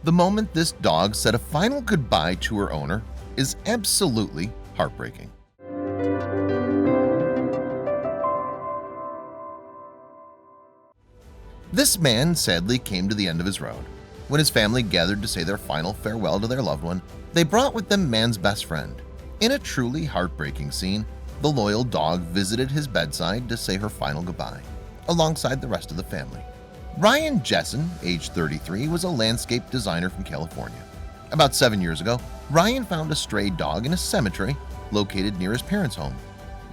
The moment this dog said a final goodbye to her owner is absolutely heartbreaking. This man sadly came to the end of his road. When his family gathered to say their final farewell to their loved one, they brought with them man's best friend. In a truly heartbreaking scene, the loyal dog visited his bedside to say her final goodbye, alongside the rest of the family. Ryan Jessen, age 33, was a landscape designer from California. About 7 years ago, Ryan found a stray dog in a cemetery located near his parents' home.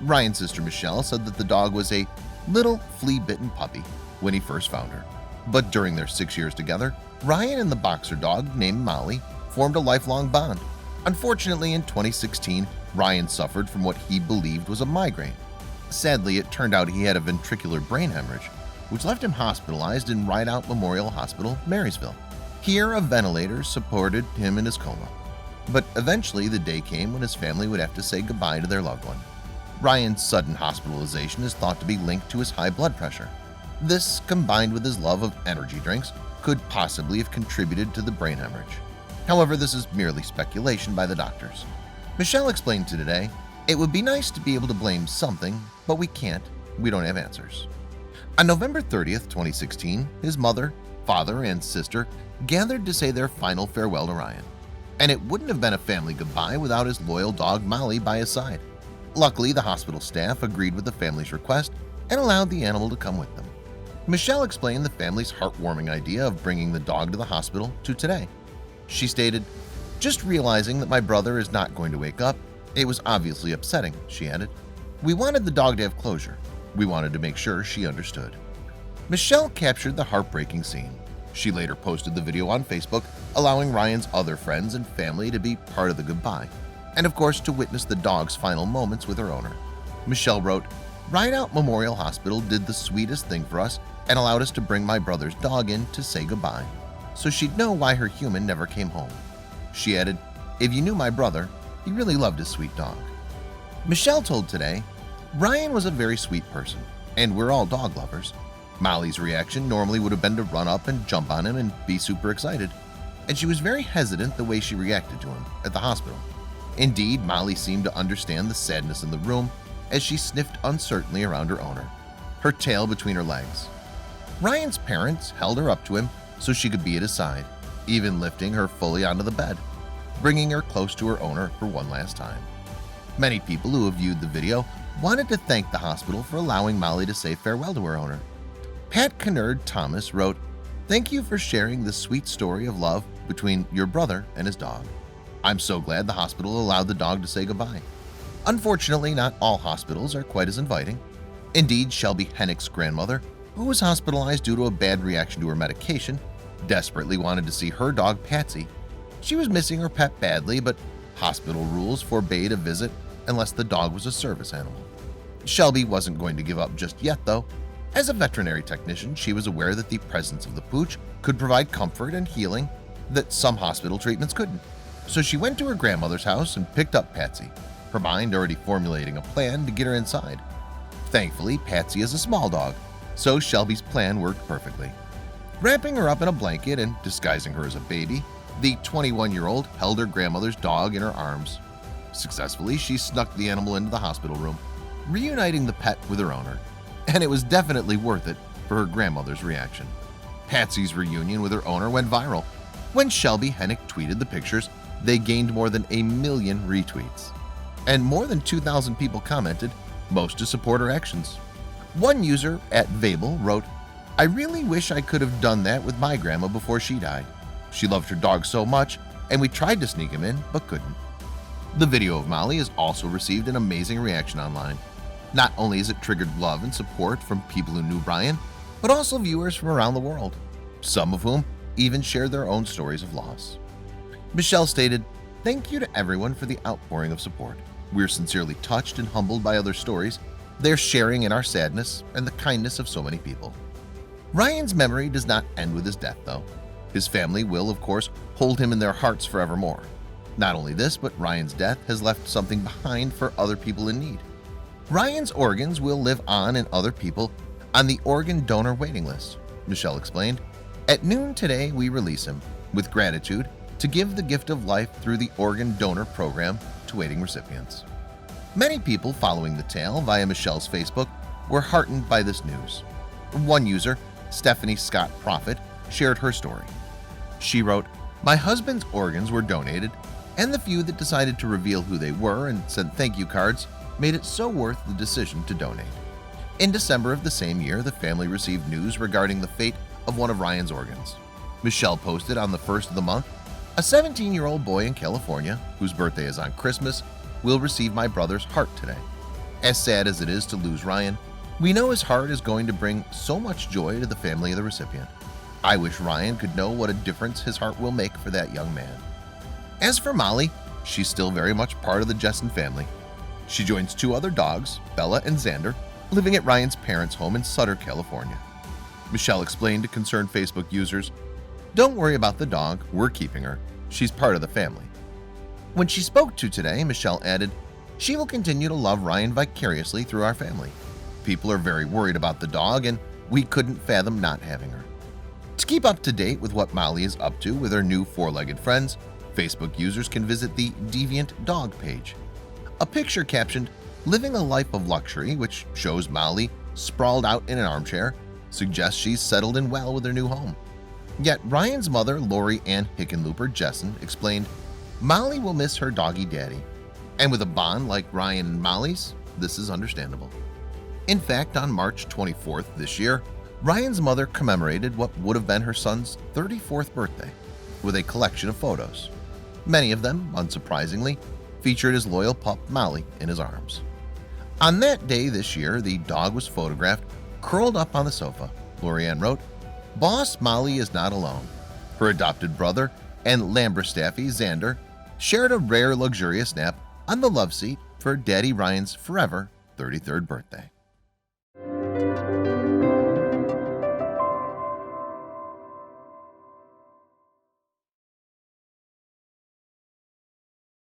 Ryan's sister Michelle said that the dog was a little flea-bitten puppy when he first found her. But during their 6 years together, Ryan and the boxer dog named Molly formed a lifelong bond. Unfortunately, in 2016, Ryan suffered from what he believed was a migraine. Sadly, it turned out he had a ventricular brain hemorrhage, which left him hospitalized in Rideout Memorial Hospital, Marysville. Here, a ventilator supported him in his coma. But eventually, the day came when his family would have to say goodbye to their loved one. Ryan's sudden hospitalization is thought to be linked to his high blood pressure. This, combined with his love of energy drinks, could possibly have contributed to the brain hemorrhage. However, this is merely speculation by the doctors. Michelle explained to Today, "It would be nice to be able to blame something, but we can't. We don't have answers." On November 30th, 2016, his mother, father, and sister gathered to say their final farewell to Ryan. And it wouldn't have been a family goodbye without his loyal dog Molly by his side. Luckily, the hospital staff agreed with the family's request and allowed the animal to come with them. Michelle explained the family's heartwarming idea of bringing the dog to the hospital to Today. She stated, "Just realizing that my brother is not going to wake up, it was obviously upsetting," she added. "We wanted the dog to have closure. We wanted to make sure she understood." Michelle captured the heartbreaking scene. She later posted the video on Facebook, allowing Ryan's other friends and family to be part of the goodbye, and of course to witness the dog's final moments with her owner. Michelle wrote, "Rideout Memorial Hospital did the sweetest thing for us and allowed us to bring my brother's dog in to say goodbye, so she'd know why her human never came home." She added, "If you knew my brother, he really loved his sweet dog." Michelle told Today, "Ryan was a very sweet person, and we're all dog lovers. Molly's reaction normally would have been to run up and jump on him and be super excited, and she was very hesitant the way she reacted to him at the hospital. Indeed, Molly seemed to understand the sadness in the room as she sniffed uncertainly around her owner, her tail between her legs. Ryan's parents held her up to him so she could be at his side, even lifting her fully onto the bed, bringing her close to her owner for one last time." Many people who have viewed the video wanted to thank the hospital for allowing Molly to say farewell to her owner. Pat Kennard Thomas wrote, "Thank you for sharing this sweet story of love between your brother and his dog. I'm so glad the hospital allowed the dog to say goodbye. Unfortunately, not all hospitals are quite as inviting. Indeed, Shelby Hennick's grandmother, who was hospitalized due to a bad reaction to her medication, desperately wanted to see her dog Patsy. She was missing her pet badly, but hospital rules forbade a visit unless the dog was a service animal. Shelby wasn't going to give up just yet, though. As a veterinary technician, she was aware that the presence of the pooch could provide comfort and healing that some hospital treatments couldn't. So she went to her grandmother's house and picked up Patsy, her mind already formulating a plan to get her inside. Thankfully, Patsy is a small dog, so Shelby's plan worked perfectly. Wrapping her up in a blanket and disguising her as a baby, the 21-year-old held her grandmother's dog in her arms. Successfully, she snuck the animal into the hospital room, reuniting the pet with her owner. And it was definitely worth it for her grandmother's reaction. Patsy's reunion with her owner went viral. When Shelby Hennick tweeted the pictures, they gained more than 1 million retweets. And more than 2,000 people commented, most to support her actions. One user at Vabel wrote, "I really wish I could have done that with my grandma before she died. She loved her dog so much, and we tried to sneak him in, but couldn't." The video of Molly has also received an amazing reaction online. Not only has it triggered love and support from people who knew Ryan, but also viewers from around the world, some of whom even shared their own stories of loss. Michelle stated, "Thank you to everyone for the outpouring of support. We're sincerely touched and humbled by other stories. They're sharing in our sadness and the kindness of so many people." Ryan's memory does not end with his death, though. His family will, of course, hold him in their hearts forevermore. Not only this, but Ryan's death has left something behind for other people in need. Ryan's organs will live on in other people on the organ donor waiting list, Michelle explained. "At noon today, we release him. with gratitude to give the gift of life through the organ donor program to waiting recipients. Many people following the tale via Michelle's Facebook were heartened by this news. One user, Stephanie Scott Prophet, shared her story. She wrote, "My husband's organs were donated, and the few that decided to reveal who they were and sent thank you cards made it so worth the decision to donate." In December of the same year, the family received news regarding the fate of one of Ryan's organs. Michelle posted on the first of the month, "A 17-year-old boy in California, whose birthday is on Christmas, will receive my brother's heart today. As sad as it is to lose Ryan, we know his heart is going to bring so much joy to the family of the recipient. I wish Ryan could know what a difference his heart will make for that young man." As for Molly, she's still very much part of the Jessen family. She joins two other dogs, Bella and Xander, living at Ryan's parents' home in Sutter, California. Michelle explained to concerned Facebook users, "Don't worry about the dog, we're keeping her. She's part of the family." When she spoke to Today, Michelle added, "She will continue to love Ryan vicariously through our family. People are very worried about the dog, and we couldn't fathom not having her." To keep up to date with what Molly is up to with her new four-legged friends, Facebook users can visit the Deviant Dog page. A picture captioned, "Living a life of luxury," which shows Molly sprawled out in an armchair, suggests she's settled in well with her new home. Yet Ryan's mother, Lori Ann Hickenlooper Jessen, explained, "Molly will miss her doggy daddy. And with a bond like Ryan and Molly's, this is understandable." In fact, on March 24th this year, Ryan's mother commemorated what would have been her son's 34th birthday with a collection of photos. Many of them, unsurprisingly, featured his loyal pup Molly in his arms. On that day this year, the dog was photographed curled up on the sofa. Lorianne wrote, "Boss Molly is not alone. Her adopted brother and Lamberstaffy, Xander, shared a rare luxurious nap on the love seat for Daddy Ryan's forever 33rd birthday."